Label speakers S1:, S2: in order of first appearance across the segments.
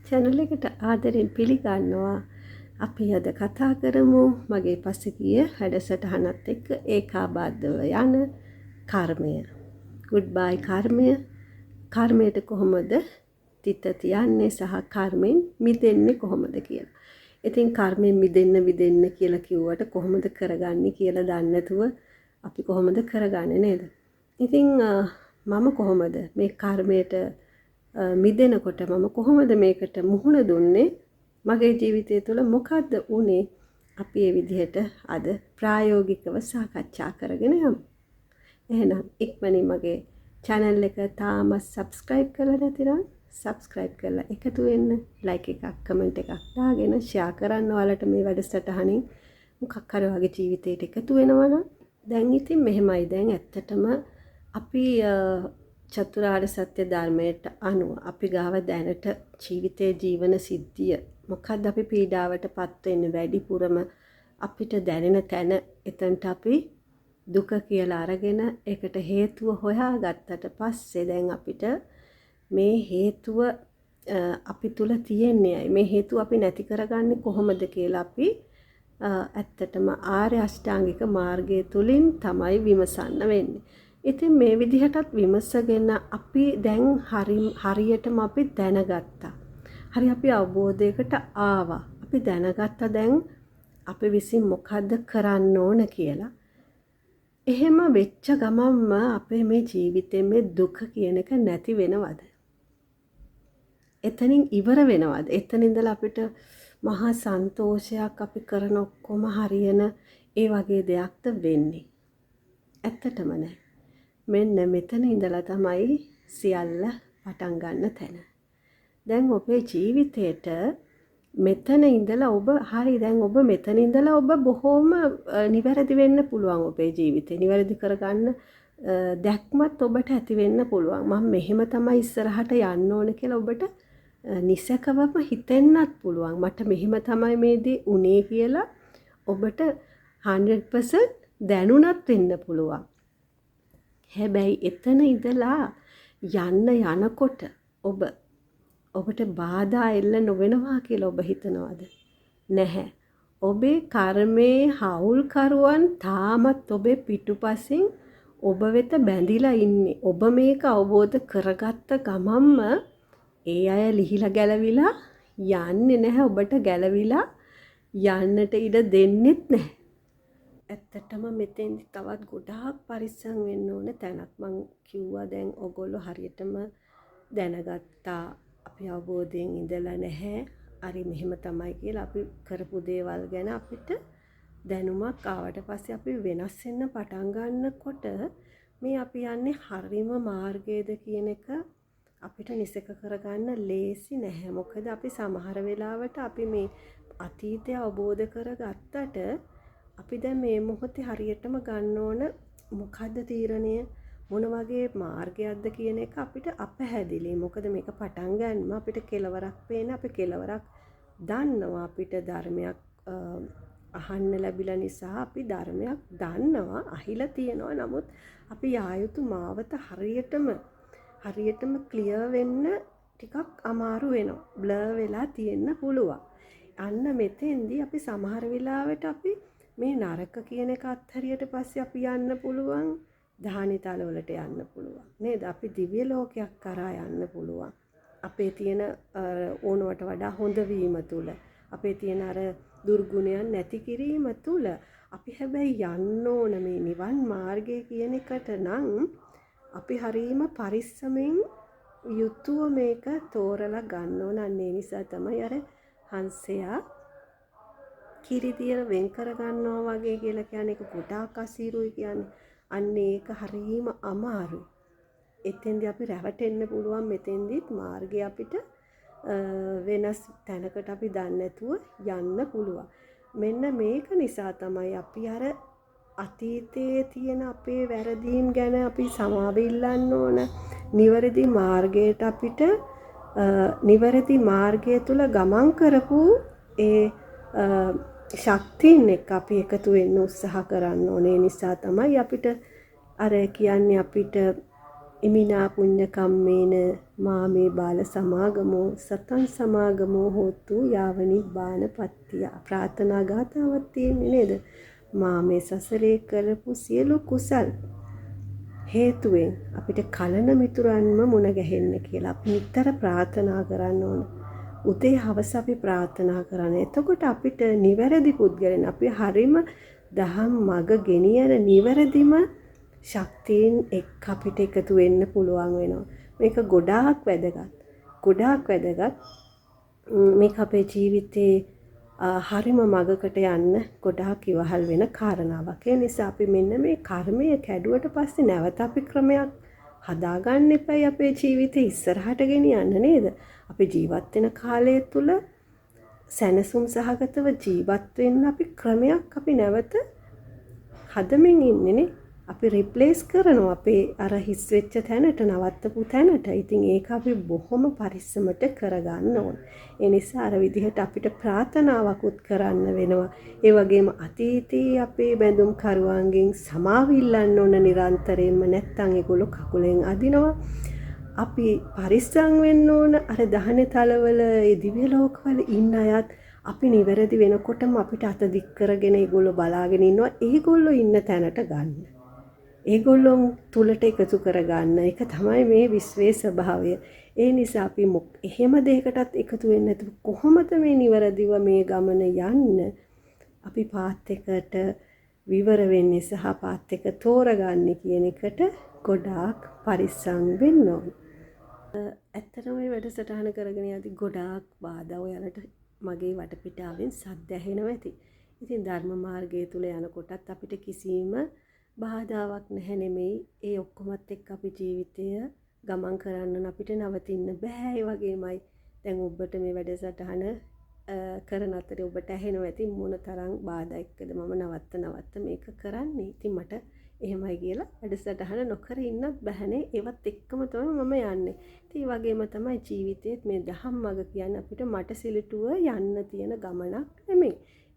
S1: channel එකට ආදරෙන් පිළිගන්නවා. අපි අද කතා කරමු මගේ පසුගිය වැඩසටහනත් එක්ක ඒකාබද්ධව යන කර්මය. goodbye කර්මය. කර්මයට කොහොමද තිත තියන්නේ සහ කර්මෙන් මිදෙන්නේ කොහොමද කියලා. ඉතින් කර්මෙන් මිදෙන්න කියලා කිව්වට කොහොමද කරගන්නේ කියලා දන්නේ නැතුව අපි කොහොමද කරගන්නේ නේද? ඉතින් මම කොහොමද මේ කර්මයට මිදෙනකොට මම කොහොමද මේකට මුහුණ දුන්නේ මගේ ජීවිතය තුළ මොකද්ද උනේ අපි මේ විදිහට අද ප්‍රායෝගිකව සාකච්ඡා කරගෙන යමු. එහෙනම් ඉක්මනින් මගේ channel එක තාම subscribe කරලා නැතිනම් subscribe කරලා එකතු වෙන්න, like එකක් comment එකක් දාගෙන share කරන්න. ඔයාලට මේ වැඩසටහනින් මොකක් හරි වගේ ජීවිතයට එකතු වෙනවා නම් දැන් ඉතින් මෙහෙමයි. දැන් ඇත්තටම අපි චතුරාර්ය සත්‍ය ධර්මයට අනුව අපි ගාව දැනට ජීවිතයේ ජීවන සිද්ධිය මොකක්ද අපි පීඩාවටපත් වෙන්නේ වැඩිපුරම අපිට දැනෙන තැන එතනට අපි දුක කියලා අරගෙන ඒකට හේතුව හොයාගත්තට පස්සේ දැන් අපිට මේ හේතුව අපි තුල තියෙන්නේ මේ හේතුව අපි නැති කරගන්නේ කොහොමද කියලා අපි ඇත්තටම ආර්ය අෂ්ටාංගික මාර්ගය තුලින් තමයි විමසන්න වෙන්නේ. ඉතින් මේ විදිහටත් විමසගෙන අපි දැන් හරියටම අපි දැනගත්තා. හරි අපි අවබෝධයකට ආවා. අපි දැනගත්තා දැන් අපි විසින් මොකද්ද කරන්න ඕන කියලා. එහෙම වෙච්ච ගමන්ම අපේ මේ ජීවිතේ මේ දුක කියන එක නැති වෙනවද? එතනින් ඉවර වෙනවද? එතන ඉඳලා අපිට මහා සන්තෝෂයක් අපි කරන ඔක්කොම හරියන ඒ වගේ දෙයක්ද වෙන්නේ? ඇත්තටම නෑ. මෙන්න මෙතන ඉඳලා තමයි සියල්ල පටන් ගන්න තැන. දැන් ඔබේ ජීවිතේට මෙතන ඉඳලා ඔබ හරි දැන් ඔබ මෙතන ඉඳලා ඔබ බොහොම නිවැරදි වෙන්න පුළුවන්. ඔබේ ජීවිතේ නිවැරදි කරගන්න දැක්මත් ඔබට ඇති වෙන්න පුළුවන්. මම මෙහෙම තමයි ඉස්සරහට යන්න ඕන කියලා ඔබට නිසකවම හිතෙන්නත් පුළුවන්. මට මෙහෙම තමයි මේ දේ උනේ කියලා ඔබට 100% දැනුණත් වෙන්න පුළුවන්. හැබැයි එතන ඉඳලා යන්න යනකොට ඔබට බාධා එල්ල නොවෙනවා කියලා ඔබ හිතනවද? නැහැ. ඔබේ කර්මයේ හවුල්කරුවන් තාමත් ඔබේ පිටුපසින් ඔබ වෙත බැඳිලා ඉන්නේ. ඔබ මේක අවබෝධ කරගත්ත ගමන්ම ඒ අය ලිහිලා ගැලවිලා යන්නේ නැහැ. ඔබට ගැලවිලා යන්නට ඉඩ දෙන්නෙත් නැහැ. ඇත්තටම මෙතෙන්දි තවත් ගොඩාක් පරිස්සම් වෙන්න ඕන තැනක්. මං කිව්වා දැන් ඔයගොල්ලෝ හරියටම දැනගත්තා අපි අවබෝධයෙන් ඉඳලා නැහැ. හරි මෙහෙම තමයි කියලා අපි කරපු දේවල් ගැන අපිට දැනුමක් ආවට පස්සේ අපි වෙනස් වෙන්න පටන් ගන්නකොට මේ අපි යන්නේ හරිම මාර්ගයේද කියන එක අපිට නිසක කරගන්න ලේසි නැහැ. මොකද අපි සමහර වෙලාවට අපි මේ අතීතය අවබෝධ කරගත්තට අපි දැන් මේ මොහොතේ හරියටම ගන්න ඕන මොකද්ද තීරණය මොන වගේ මාර්ගයක්ද කියන එක අපිට අපහැදිලි. මොකද මේක පටන් ගන්නම අපිට කෙලවරක් පේන අපි කෙලවරක් දන්නවා. අපිට ධර්මයක් අහන්න ලැබිලා නිසා අපි ධර්මයක් දන්නවා අහිලා තියෙනවා. නමුත් අපි ආයුතු මාවත හරියටම ක්ලියර් වෙන්න ටිකක් අමාරු වෙනවා. බ්ලර් වෙලා තියෙන්න පුළුවන්. අන්න මෙතෙන්දී අපි සමහර වෙලාවට අපි මේ නරක කියන එක අත්හැරියට පස්සේ අපි යන්න පුළුවන් දහනිතල වලට යන්න පුළුවන් නේද? අපි දිව්‍ය ලෝකයක් කරා යන්න පුළුවන්. අපේ තියෙන ඕනවට වඩා හොඳ වීම තුල අපේ තියෙන අර දුර්ගුණයන් නැති කිරීම තුල අපි හැබැයි යන්න ඕන මේ නිවන් මාර්ගය කියන එකට නම් අපි හරීම පරිස්සමෙන් යුතුව මේක තෝරලා ගන්න ඕන. අන්න ඒ නිසා තමයි අර හංසයා කිරිදිය වෙන් කර ගන්නවා වගේ කියලා කියන්නේ. ඒක ගොඩාක් අසීරුයි කියන්නේ. අන්න ඒක හරීම අමාරුයි. එතෙන්දී අපි රැවටෙන්න පුළුවන්. මෙතෙන්දිත් මාර්ගය අපිට වෙනස් තැනකට අපි දන්නේ නැතුව යන්න පුළුවන්. මෙන්න මේක නිසා තමයි අපි අර අතීතයේ තියෙන අපේ වැරදීම් ගැන අපි සමාව ඉල්ලන්න ඕන. නිවැරදි මාර්ගයට අපිට නිවැරදි මාර්ගය තුල ගමන් කරපු ඒ ශක්තියින් එක්ක අපි එකතු වෙන්න උත්සාහ කරන්න ඕනේ. නිසා තමයි අපිට අර කියන්නේ අපිට ඉමිනා පුඤ්ඤ කම්මේන මාමේ බාල සමාගමෝ සතන් සමාගමෝ හෝතු යාවනිබ්බාන පත්තිය. ප්‍රාර්ථනා ගාතාවක් තියෙන්නේ නේද? මාමේ සසරේ කරපු සියලු කුසල් හේතුවෙන් අපිට කලන මිතුරන්ම මුණ ගැහෙන්න කියලා අපි නිතර ප්‍රාර්ථනා කරන්න ඕන. උදේ හවස අපි ප්‍රාර්ථනා කරන්න. එතකොට අපිට නිවැරදි පුද්ගලයන් අපි හරීම දහම් මග ගෙනියන නිවැරදිම ශක්තියින් එක් අපිට එකතු වෙන්න පුළුවන් වෙනවා. මේක ගොඩාක් වැදගත්. ගොඩාක් වැදගත්. මේක අපේ ජීවිතේ හරිම මගකට යන්න ගොඩාක් ඉවහල් වෙන කාරණාවක්. ඒ නිසා අපි මෙන්න මේ කර්මය කැඩුවට පස්සේ නැවත අපි ක්‍රමයක් හදාගන්න එපයි අපේ ජීවිතේ ඉස්සරහට ගෙනියන්න නේද? අපි ජීවත් වෙන කාලය තුල සැනසුම් සහගතව ජීවත් වෙන්න අපි ක්‍රමයක් අපි නැවත හදමින් ඉන්නේනේ. අපි රිප්ලේස් කරනවා අපේ අර හිස් වෙච්ච තැනට නවත්තපු තැනට. ඉතින් ඒක අපි බොහොම පරිස්සමට කරගන්න ඕන. ඒ නිසා අර විදිහට අපිට ප්‍රාර්ථනාවකුත් කරන්න වෙනවා. ඒ වගේම අතීතයේ අපේ බැඳුම් කරුවන්ගෙන් සමාව ඉල්ලන්න ඕන නිරන්තරයෙන්ම. නැත්තම් ඒගොල්ලෝ කකුලෙන් අදිනවා. අපි පරිස්සම් වෙන්න ඕන. අර දහනේ තලවල ඒ දිව්‍ය ලෝකවල ඉන්න අයත් අපි නිවැරදි වෙනකොටම අපිට අත දික් කරගෙන ඒගොල්ලෝ බලාගෙන ඉන්නවා. ඒගොල්ලෝ ඉන්න තැනට ගන්න. ඒගොල්ලොන් තුලට එකතු කරගන්න එක තමයි මේ විශ්වයේ ස්වභාවය. ඒ නිසා අපි එහෙම දෙයකටත් එකතු වෙන්නේ නැතුව කොහොමද මේ නිවැරදිව මේ ගමන යන්න අපි පාත් එකට විවර වෙන්නේ සහ පාත් එක තෝරගන්නේ කියන එකට ගොඩාක් පරිස්සම් වෙන්න ඕන. ඇත්තටම මේ වැඩසටහන කරගෙන යද්දි ගොඩාක් බාධා ඔයාලට මගේ වටපිටාවෙන් සද්ද ඇහෙනවා ඇති. ඉතින් ධර්ම මාර්ගය තුල යනකොටත් අපිට කිසිම බාධාවක් නැහැ නෙමෙයි. ඒ ඔක්කොමත් එක්ක අපි ජීවිතය ගමන් කරන්න අපිට නවතින්න බෑ. ඒ වගේමයි දැන් ඔබට මේ වැඩසටහන කරන අතරේ ඔබට ඇහෙනවා ඇති මොන තරම් බාධා එක්කද මම නවත්ත මේක කරන්නේ. ඉතින් මට එහෙමයි කියලා වැඩසටහන නොකර ඉන්නත් බෑනේ. ඒවත් එක්කම තමයි මම යන්නේ. ඉතින් ඒ වගේම තමයි ජීවිතේත් මේ දහම් මඟ කියන්නේ අපිට මට සිලටුව යන්න තියෙන ගමනක් නෙමෙයි.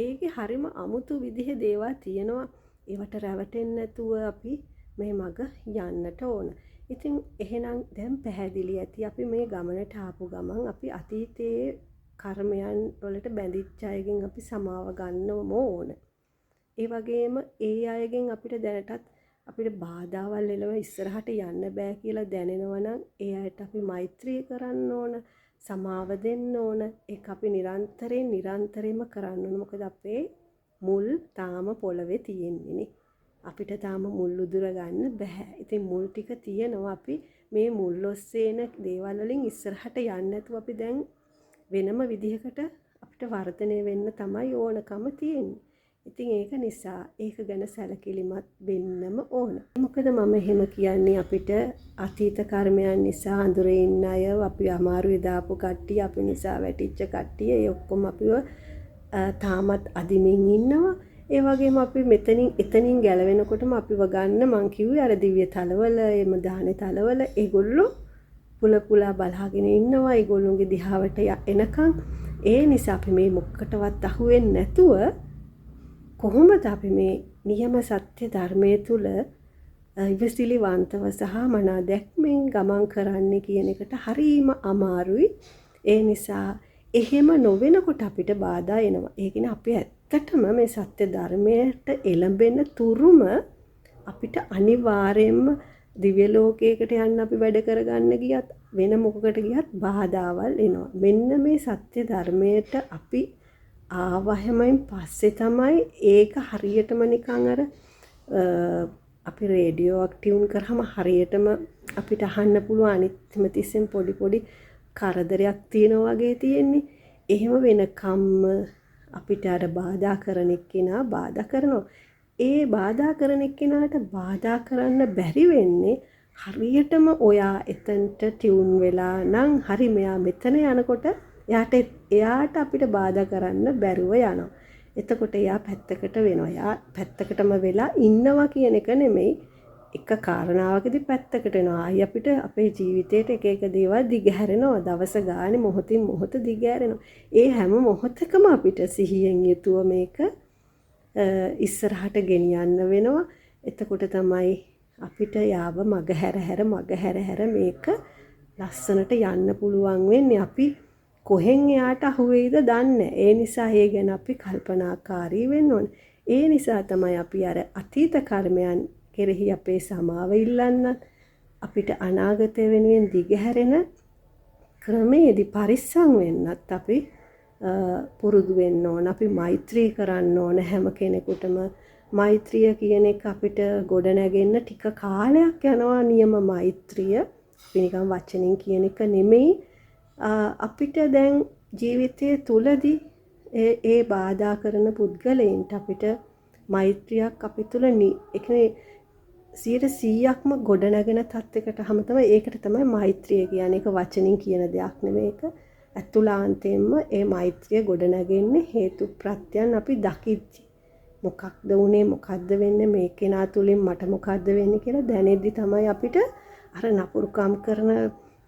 S1: ඒකේ හරිම අමුතු විදිහේ දේවල් තියෙනවා. ඒවට රැවටෙන්නේ නැතුව අපි මේ මඟ යන්නට ඕන. ඉතින් එහෙනම් දැන් පැහැදිලි ඇති අපි මේ ගමනට ආපු ගමන් අපි අතීතයේ කර්මයන් වලට බැඳිච්ච අයගෙන් අපි සමාව ගන්නම ඕන. ඒ වගේම ඒ අයගෙන් අපිට දැනටත් අපිට බාධාවල් එළව ඉස්සරහට යන්න බෑ කියලා දැනෙනවා නම් ඒ අයට අපි මෛත්‍රී කරන්න ඕන, සමාව දෙන්න ඕන. ඒක අපි නිරන්තරයෙන්ම කරන්න ඕන. මොකද අපේ මුල් තාම පොළවේ තියෙන්නේ. අපිට තාම මුල් උදුර ගන්න බෑ. ඉතින් මුල් ටික තියෙනවා. අපි මේ මුල් ඔස්සේන දේවල් වලින් ඉස්සරහට යන්න නැතුව අපි දැන් වෙනම විදිහකට අපිට වර්ධනය වෙන්න තමයි ඕනකම තියෙන්නේ. ඉතින් ඒක නිසා ඒක ගැන සැලකිලිමත් වෙන්නම ඕන. මොකද මම එහෙම කියන්නේ අපිට අතීත කර්මයන් නිසා අඳුරේ ඉන්න අය, අපි අමාරුවේ දාපු කට්ටිය, අපි නිසා වැටිච්ච කට්ටිය, ඒ ඔක්කොම අපිව තාමත් අදිමින් ඉන්නවා. ඒ වගේම අපි එතනින් ගැලවෙනකොටම අපිව ගන්න මං කිව්වේ අර දිව්‍ය තලවල, එම දාහනේ තලවල ඒගොල්ලෝ පුලා බලාගෙන ඉන්නවා. ඒගොල්ලෝගේ දිහාවට එනකන් ඒ නිසා අපි මේ මොකකටවත් අහුවෙන්නේ නැතුව කොහොමද අපි මේ නියම සත්‍ය ධර්මයේ තුල ඉවසිලිවන්තව සහ මනා දැක්මෙන් ගමන් කරන්නේ කියන එකට හරීම අමාරුයි. ඒ නිසා එහෙම නොවෙනකොට අපිට බාධා එනවා. ඒ කියන්නේ අපි ඇත්තටම මේ සත්‍ය ධර්මයට එළඹෙන තුරුම අපිට අනිවාර්යයෙන්ම දිව්‍ය ලෝකයකට යන්න අපි වැඩ කරගන්න ගියත් වෙන මොකකට ගියත් බාධාවල් එනවා. මෙන්න මේ සත්‍ය ධර්මයට අපි ආවහමෙන් පස්සේ තමයි ඒක හරියටම නිකන් අර අපි රේඩියෝවක් ටියුන් කරාම හරියටම අපිට අහන්න පුළුවන් අනිත්ම තිස්සෙන් පොඩි කරදරයක් තියෙනවා වගේ තියෙන්නේ. එහෙම වෙනකම්ම අපිට අර බාධා කරන එක්කෙනා බාධා කරනවා. ඒ බාධා කරන එක්කෙනාට බාධා කරන්න බැරි වෙන්නේ හරියටම ඔයා එතනට ටියුන් වෙලා නම් හරි මෙයා මෙතන යනකොට එයාට අපිට බාධා කරන්න බැරුව යනවා. එතකොට එයා පැත්තකට වෙනවා. එයා පැත්තකටම වෙලා ඉන්නවා කියන එක නෙමෙයි. එක කාරණාවකදී පැත්තකට වෙනවා. ආයි අපිට අපේ ජීවිතේට එක දේවල් දිගහැරෙනවා. දවස ගානේ මොහොතින් මොහොත දිගහැරෙනවා. ඒ හැම මොහොතකම අපිට සිහියෙන් යුතුව මේක ඉස්සරහට ගෙනියන්න වෙනවා. එතකොට තමයි අපිට යාව මග හැර මේක ලස්සනට යන්න පුළුවන් වෙන්නේ. අපි කොහෙන් එයාට අහුවෙයිද දන්නේ. ඒ නිසා ඒ ගැන අපි කල්පනාකාරී වෙන්න ඕනේ. ඒ නිසා තමයි අපි අර අතීත කර්මයන් කෙරෙහි අපේ සමාව ඉල්ලන්න, අපිට අනාගතය වෙනුවෙන් දිගහැරෙන ක්‍රමයේදී පරිස්සම් වෙන්නත් අපි පුරුදු වෙන්න ඕන. අපි මෛත්‍රී කරන්න ඕන හැම කෙනෙකුටම. මෛත්‍රිය කියන එක අපිට ගොඩනැගෙන්න ටික කාලයක් යනවා. නියම මෛත්‍රිය අපි නිකන් වචනෙන් කියන එක නෙමෙයි. අපිට දැන් ජීවිතයේ තුලදී ඒ බාධා කරන පුද්ගලයන්ට අපිට මෛත්‍රියක් අපි තුල ඒ කියන්නේ 100%ක්ම ගොඩනගෙන තත්යකටම තමයි. ඒකට තමයි මෛත්‍රිය කියන්නේ. ඒක වචනින් කියන දෙයක් නෙමෙයි. ඒක අතුලාන්තයෙන්ම ඒ මෛත්‍රිය ගොඩනගෙන්නේ හේතු ප්‍රත්‍යයන් අපි දකිද්දි. මොකක්ද උනේ, මොකද්ද වෙන්නේ, මේ කෙනා තුලින් මට මොකද්ද වෙන්නේ කියලා දැනෙද්දි තමයි අපිට අර නපුරුකම් කරන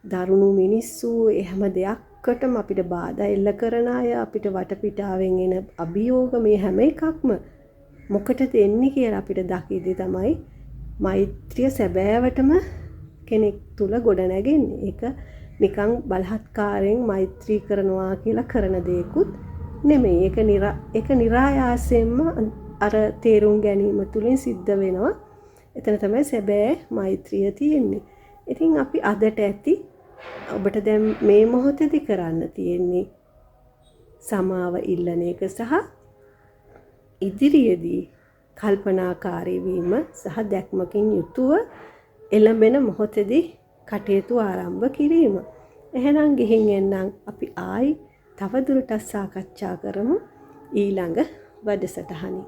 S1: දරුණු මිනිස්සු හැම දෙයක්කටම අපිට බාධා එල්ල කරන අය, අපිට වටපිටාවෙන් එන අභියෝග, මේ හැම එකක්ම මොකටද එන්නේ කියලා අපිට දකිද්දි තමයි මෛත්‍රිය සැබෑවටම කෙනෙක් තුල ගොඩනැගෙන්නේ. ඒක නිකන් බලහත්කාරයෙන් මෛත්‍රී කරනවා කියලා කරන දෙයක්ුත් නෙමෙයි. ඒක નિરાයාසයෙන්ම අර තේරුම් ගැනීම තුලින් සිද්ධ වෙනවා. එතන තමයි සැබෑ මෛත්‍රිය තියෙන්නේ. ඉතින් අපි අදට ඇති ඔබට දැන් මේ මොහොතේදී කරන්න තියෙන්නේ සමාව ඉල්ලන එක සහ ඉදිරියේදී කල්පනාකාරී වීම සහ දැක්මකින් යුතුව එළඹෙන මොහොතේදී කටයුතු ආරම්භ කිරීම. එහෙනම් ගිහින් එන්නම් අපි ආයි තවදුරටත් සාකච්ඡා කරමු ඊළඟ වැඩසටහනින්.